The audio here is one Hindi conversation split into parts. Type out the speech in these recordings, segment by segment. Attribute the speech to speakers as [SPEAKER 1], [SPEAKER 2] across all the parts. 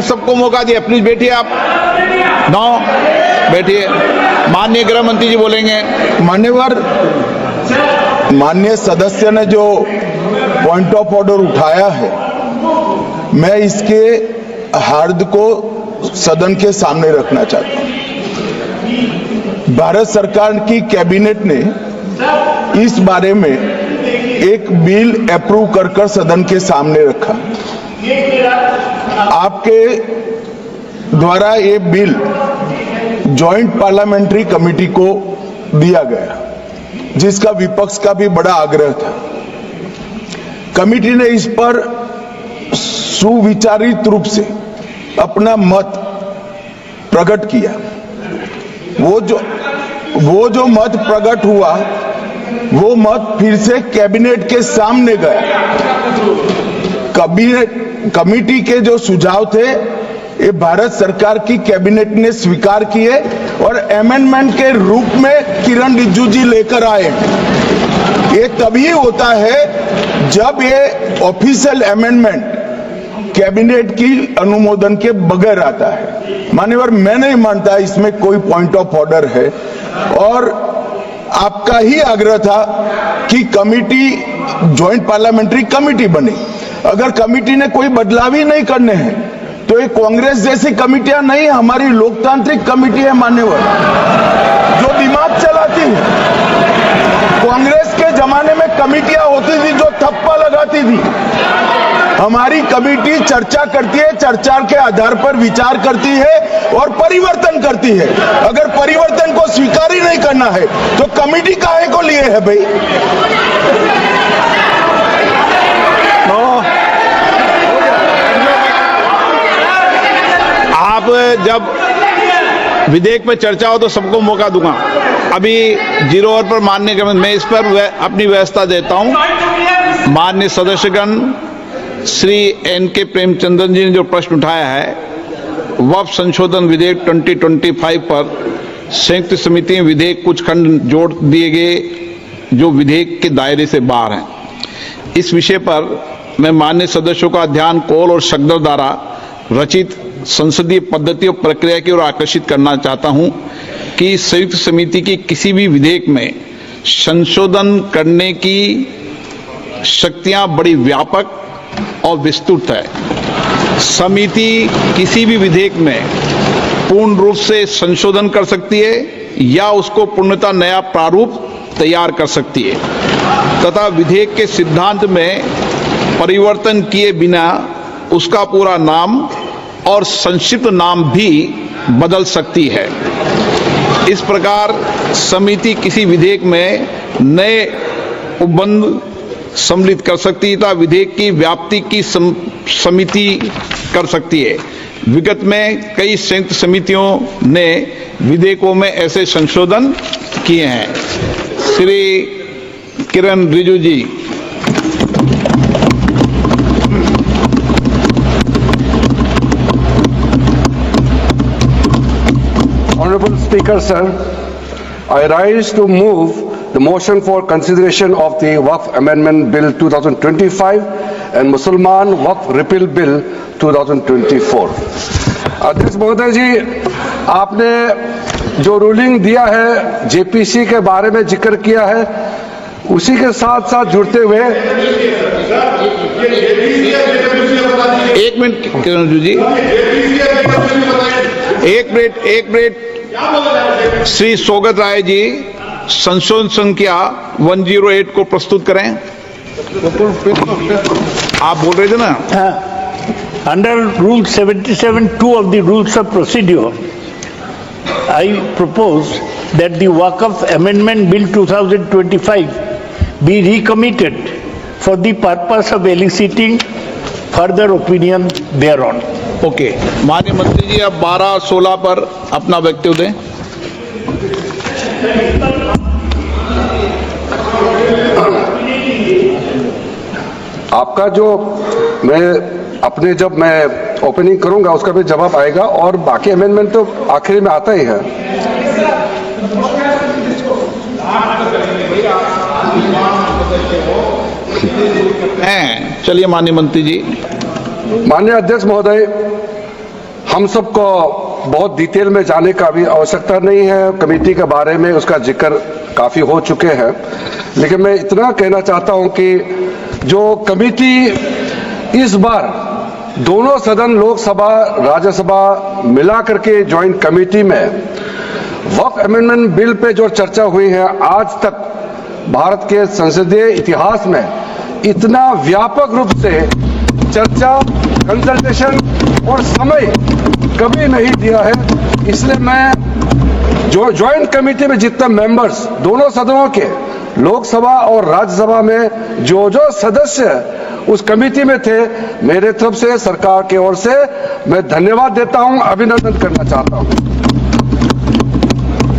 [SPEAKER 1] सबको मौका दिया, प्लीज बैठिए आप। नौ बैठिए। माननीय गृह मंत्री जी बोलेंगे।
[SPEAKER 2] मान्यवर, माननीय सदस्य ने जो पॉइंट ऑफ ऑर्डर उठाया है, मैं इसके हार्द को सदन के सामने रखना चाहता हूं। भारत सरकार की कैबिनेट ने इस बारे में एक बिल अप्रूव कर सदन के सामने रखा। आपके द्वारा ये बिल जॉइंट पार्लियामेंट्री कमेटी को दिया गया, जिसका विपक्ष का भी बड़ा आग्रह था। कमेटी ने इस पर सुविचारित रूप से अपना मत प्रकट किया। वो जो मत प्रकट हुआ, वो मत फिर से कैबिनेट के सामने गया। कमेटी के जो सुझाव थे, ये भारत सरकार की कैबिनेट ने स्वीकार किए और अमेंडमेंट के रूप में किरण रिजिजू जी लेकर आए। ये तभी होता है जब ये ऑफिशियल अमेंडमेंट कैबिनेट की अनुमोदन के बगैर आता है। मान्यवर, मैं नहीं मानता इसमें कोई पॉइंट ऑफ ऑर्डर है, और आपका ही आग्रह था कि कमेटी जॉइंट पार्लियामेंट्री कमेटी बने। अगर कमेटी ने कोई बदलाव ही नहीं करने हैं तो ये कांग्रेस जैसी कमेटियां नहीं, हमारी लोकतांत्रिक कमेटी है मान्यवर, जो दिमाग चलाती है। कांग्रेस के जमाने में कमेटियां होती थी जो थप्पा लगाती थी। हमारी कमेटी चर्चा करती है, चर्चा के आधार पर विचार करती है और परिवर्तन करती है। अगर परिवर्तन को स्वीकार ही नहीं करना है तो कमेटी काहे को लिए है भाई?
[SPEAKER 1] आप जब विधेयक पे चर्चा हो तो सबको मौका दूंगा। अभी 0 ओवर पर माननीय गृह मंत्री, मैं इस पर अपनी व्यवस्था देता हूं। माननीय सदस्यगण, श्री एन.के. प्रेमचंद्रन जी ने जो प्रश्न उठाया है, वक्फ संशोधन विधेयक 2025 पर संयुक्त समिति में विधेयक कुछ खंड जोड़ दिए गए जो विधेयक के दायरे से बाहर हैं। इस विषय पर मैं माननीय सदस्यों का ध्यान कौल और शब्दों द्वारा रचित संसदीय पद्धति और प्रक्रिया की ओर आकर्षित करना चाहता हूं कि संयुक्त समिति की किसी भी विधेयक में संशोधन करने की शक्तियां बड़ी व्यापक और विस्तृत है। समिति किसी भी विधेयक में पूर्ण रूप से संशोधन कर सकती है या उसको पूर्णतः नया प्रारूप तैयार कर सकती है तथा विधेयक के सिद्धांत में परिवर्तन किए बिना उसका पूरा नाम और संक्षिप्त नाम भी बदल सकती है। इस प्रकार समिति किसी विधेयक में नए उपबंध सम्मिलित कर सकती है तथा विधेयक की व्याप्ति की समिति कर सकती है। विगत में कई संयुक्त समितियों ने विधेयकों में ऐसे संशोधन किए हैं। श्री किरण रिजिजू जी।
[SPEAKER 3] Honorable Speaker, sir, I rise to move the motion for consideration of the Waqf Amendment Bill 2025 and Mussalman Waqf Repeal Bill 2024. अध्यक्ष महोदय जी, आपने जो रूलिंग दिया है, जेपीसी के बारे में जिक्र किया है, उसी के साथ साथ जुड़ते हुए
[SPEAKER 1] एक मिनट किरण जी, एक मिनट श्री सौगत राय जी संशोधन संख्या 108 को प्रस्तुत करें। आप बोल रहे थे ना?
[SPEAKER 4] Under rule 77(2) of the rules of procedure, I propose that the Waqf Amendment Bill 2025 be recommitted for the purpose of eliciting further opinion thereon.
[SPEAKER 1] Okay, माननीय मंत्री जी अब 12-16 पर अपना वक्तव्य दें।
[SPEAKER 3] आपका जो जब मैं ओपनिंग करूंगा उसका भी जवाब आएगा और बाकी अमेंडमेंट तो आखिरी में आता ही है।
[SPEAKER 1] चलिए माननीय मंत्री जी।
[SPEAKER 3] माननीय अध्यक्ष महोदय, हम सबको बहुत डिटेल में जाने का भी आवश्यकता नहीं है। कमेटी के बारे में उसका जिक्र काफी हो चुके हैं, लेकिन मैं इतना कहना चाहता हूं कि जो कमेटी इस बार दोनों सदन लोकसभा राज्यसभा मिला करके ज्वाइंट कमेटी में वक्फ अमेंडमेंट बिल पे जो चर्चा हुई है, आज तक भारत के संसदीय इतिहास में इतना व्यापक रूप से चर्चा, कंसल्टेशन और समय कभी नहीं दिया है। इसलिए मैं जो ज्वाइंट कमेटी में जितने मेंबर्स दोनों सदनों के लोकसभा और राज्यसभा में जो सदस्य उस कमेटी में थे, मेरे तरफ से सरकार की ओर से मैं धन्यवाद देता हूं, अभिनंदन करना चाहता हूं।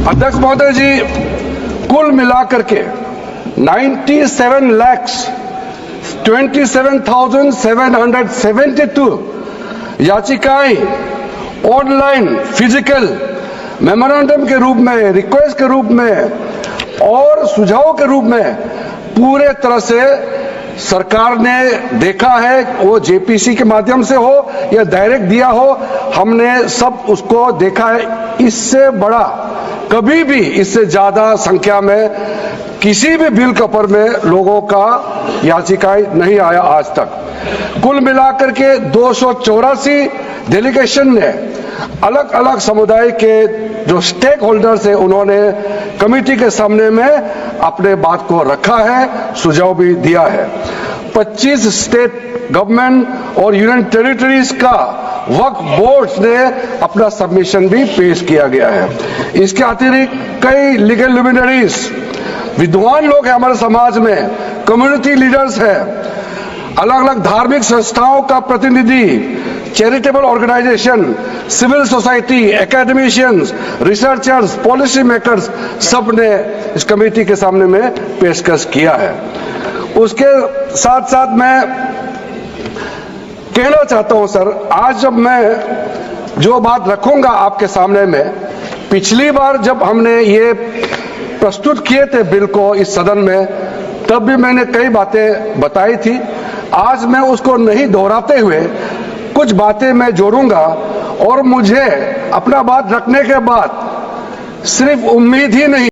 [SPEAKER 3] अध्यक्ष महोदय जी, कुल मिलाकर के 97,27,772 याचिकाएं ऑनलाइन, फिजिकल, मेमोरेंडम के रूप में, रिक्वेस्ट के रूप में और सुझाव के रूप में पूरे तरह से सरकार ने देखा है, वो जेपीसी के माध्यम से हो या डायरेक्ट दिया हो, हमने सब उसको देखा है। इससे बड़ा कभी भी, इससे ज्यादा संख्या में किसी भी बिल के ऊपर में लोगों का याचिकाएं नहीं आया आज तक। कुल मिलाकर के 284 डेलीगेशन ने अलग अलग समुदाय के जो स्टेक होल्डर्स है, उन्होंने कमेटी के सामने में अपने बात को रखा है, सुझाव भी दिया है। 25 स्टेट गवर्नमेंट और यूनियन टेरिटरीज का वक्फ बोर्ड्स ने अपना सबमिशन भी पेश किया गया है। इसके अतिरिक्त कई लीगल लुमिनरीज, विद्वान लोग हैं हमारे समाज में, कम्युनिटी लीडर्स हैं, अलग अलग धार्मिक संस्थाओं का प्रतिनिधि, charitable organisation, civil society, academicians, researchers, policy makers, सब ने इस कमेटी के सामने में पेशकश किया है। उसके साथ साथ मैं कहना चाहता हूं सर, आज जब मैं जो बात रखूंगा आपके सामने में, पिछली बार जब हमने ये प्रस्तुत किए थे बिल को इस सदन में, तब भी मैंने कई बातें बताई थी। आज मैं उसको नहीं दोहराते हुए कुछ बातें मैं जोड़ूंगा, और मुझे अपना बात रखने के बाद सिर्फ उम्मीद ही नहीं